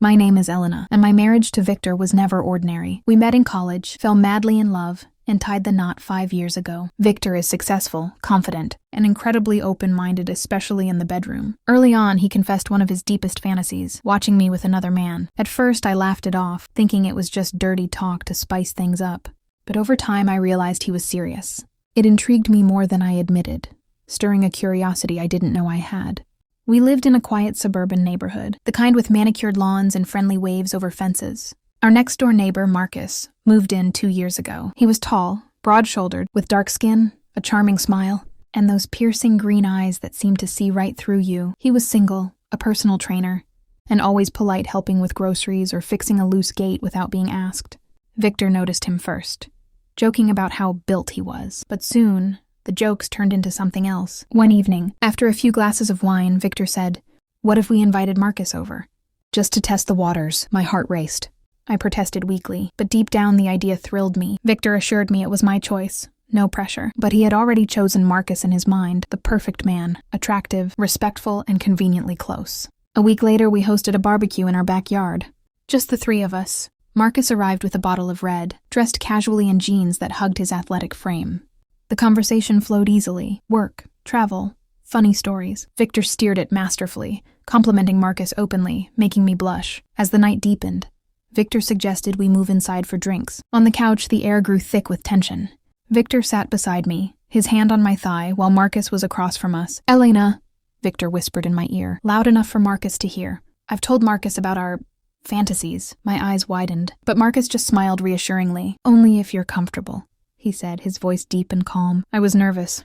My name is Elena, and my marriage to Victor was never ordinary. We met in college, fell madly in love, and tied the knot 5 years ago. Victor is successful, confident, and incredibly open-minded, especially in the bedroom. Early on, he confessed one of his deepest fantasies, watching me with another man. At first, I laughed it off, thinking it was just dirty talk to spice things up. But over time, I realized he was serious. It intrigued me more than I admitted, stirring a curiosity I didn't know I had. We lived in a quiet suburban neighborhood, the kind with manicured lawns and friendly waves over fences. Our next-door neighbor, Marcus, moved in 2 years ago. He was tall, broad-shouldered, with dark skin, a charming smile, and those piercing green eyes that seemed to see right through you. He was single, a personal trainer, and always polite, helping with groceries or fixing a loose gate without being asked. Victor noticed him first, joking about how built he was. But soon, the jokes turned into something else. One evening, after a few glasses of wine, Victor said, "What if we invited Marcus over?" Just to test the waters. My heart raced. I protested weakly, but deep down the idea thrilled me. Victor assured me it was my choice. No pressure. But he had already chosen Marcus in his mind, the perfect man, attractive, respectful, and conveniently close. A week later, we hosted a barbecue in our backyard. Just the three of us. Marcus arrived with a bottle of red, dressed casually in jeans that hugged his athletic frame. The conversation flowed easily. Work, travel, funny stories. Victor steered it masterfully, complimenting Marcus openly, making me blush. As the night deepened, Victor suggested we move inside for drinks. On the couch, the air grew thick with tension. Victor sat beside me, his hand on my thigh, while Marcus was across from us. "Elena," Victor whispered in my ear, loud enough for Marcus to hear. "I've told Marcus about our fantasies." My eyes widened, but Marcus just smiled reassuringly. "Only if you're comfortable," he said, his voice deep and calm. I was nervous,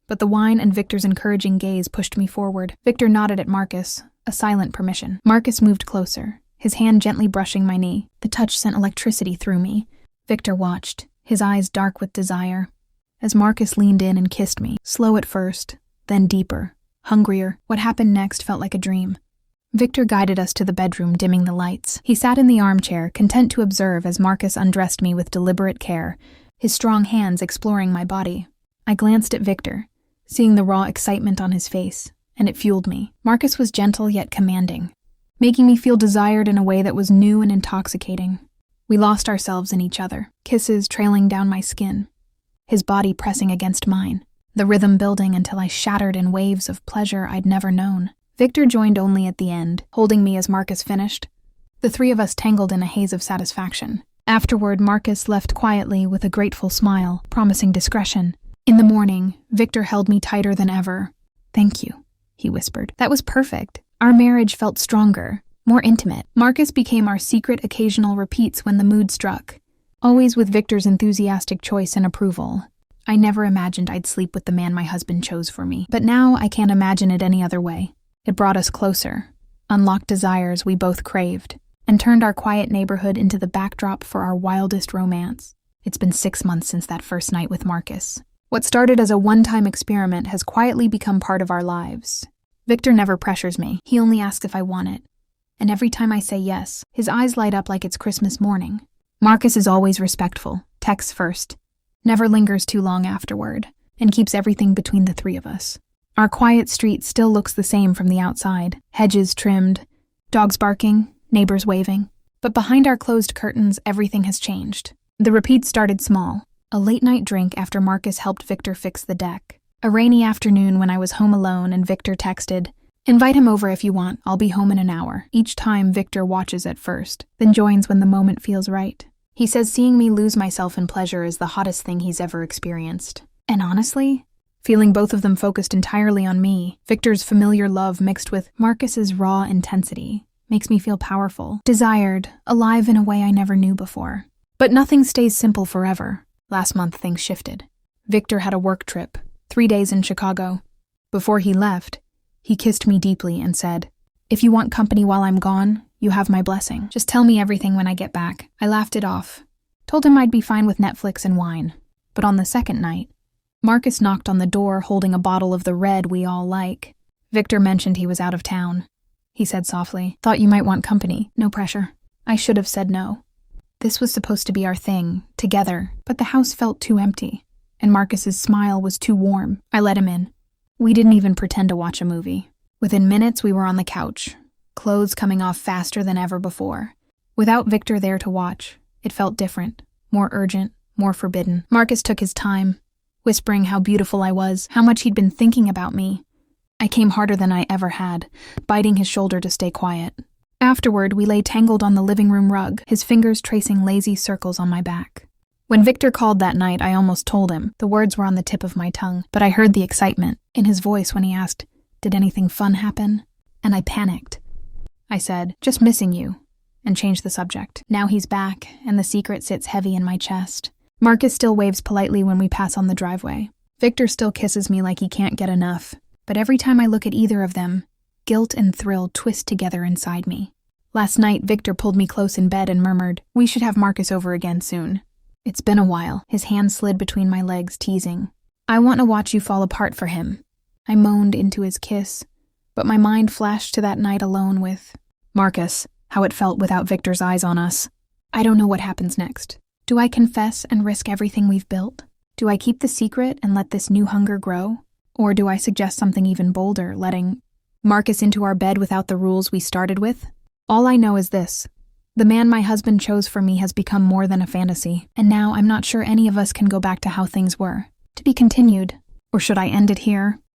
but the wine and Victor's encouraging gaze pushed me forward. Victor nodded at Marcus, a silent permission. Marcus moved closer, his hand gently brushing my knee. The touch sent electricity through me. Victor watched, his eyes dark with desire, as Marcus leaned in and kissed me, slow at first, then deeper, hungrier. What happened next felt like a dream. Victor guided us to the bedroom, dimming the lights. He sat in the armchair, content to observe as Marcus undressed me with deliberate care, his strong hands exploring my body. I glanced at Victor, seeing the raw excitement on his face, and it fueled me. Marcus was gentle yet commanding, making me feel desired in a way that was new and intoxicating. We lost ourselves in each other, kisses trailing down my skin, his body pressing against mine, the rhythm building until I shattered in waves of pleasure I'd never known. Victor joined only at the end, holding me as Marcus finished. The three of us tangled in a haze of satisfaction. Afterward, Marcus left quietly with a grateful smile, promising discretion. In the morning, Victor held me tighter than ever. "Thank you," he whispered. "That was perfect." Our marriage felt stronger, more intimate. Marcus became our secret occasional repeats when the mood struck, always with Victor's enthusiastic choice and approval. I never imagined I'd sleep with the man my husband chose for me, but now I can't imagine it any other way. It brought us closer, unlocked desires we both craved, and turned our quiet neighborhood into the backdrop for our wildest romance. It's been 6 months since that first night with Marcus. What started as a one-time experiment has quietly become part of our lives. Victor never pressures me. He only asks if I want it. And every time I say yes, his eyes light up like it's Christmas morning. Marcus is always respectful, texts first, never lingers too long afterward, and keeps everything between the three of us. Our quiet street still looks the same from the outside, hedges trimmed, dogs barking, neighbors waving. But behind our closed curtains, everything has changed. The repeats started small. A late-night drink after Marcus helped Victor fix the deck. A rainy afternoon when I was home alone and Victor texted, "Invite him over if you want, I'll be home in an hour." Each time Victor watches at first, then joins when the moment feels right. He says seeing me lose myself in pleasure is the hottest thing he's ever experienced. And honestly, feeling both of them focused entirely on me, Victor's familiar love mixed with Marcus's raw intensity, makes me feel powerful, desired, alive in a way I never knew before. But nothing stays simple forever. Last month things shifted. Victor had a work trip, 3 days in Chicago. Before he left, he kissed me deeply and said, "If you want company while I'm gone, you have my blessing. Just tell me everything when I get back." I laughed it off, told him I'd be fine with Netflix and wine. But on the second night, Marcus knocked on the door holding a bottle of the red we all like. Victor mentioned he was out of town. He said softly, "Thought you might want company. No pressure." I should have said no. This was supposed to be our thing, together, but the house felt too empty, and Marcus's smile was too warm. I let him in. We didn't even pretend to watch a movie. Within minutes, we were on the couch, clothes coming off faster than ever before. Without Victor there to watch, it felt different, more urgent, more forbidden. Marcus took his time, whispering how beautiful I was, how much he'd been thinking about me. I came harder than I ever had, biting his shoulder to stay quiet. Afterward, we lay tangled on the living room rug, his fingers tracing lazy circles on my back. When Victor called that night, I almost told him. The words were on the tip of my tongue, but I heard the excitement in his voice when he asked, "Did anything fun happen?" And I panicked. I said, "Just missing you," and changed the subject. Now he's back, and the secret sits heavy in my chest. Marcus still waves politely when we pass on the driveway. Victor still kisses me like he can't get enough, but every time I look at either of them, guilt and thrill twist together inside me. Last night, Victor pulled me close in bed and murmured, "We should have Marcus over again soon." It's been a while. His hand slid between my legs, teasing, "I want to watch you fall apart for him." I moaned into his kiss, but my mind flashed to that night alone with Marcus, how it felt without Victor's eyes on us. I don't know what happens next. Do I confess and risk everything we've built? Do I keep the secret and let this new hunger grow? Or do I suggest something even bolder, letting Marcus into our bed without the rules we started with? All I know is this. The man my husband chose for me has become more than a fantasy, and now I'm not sure any of us can go back to how things were. To be continued. Or should I end it here?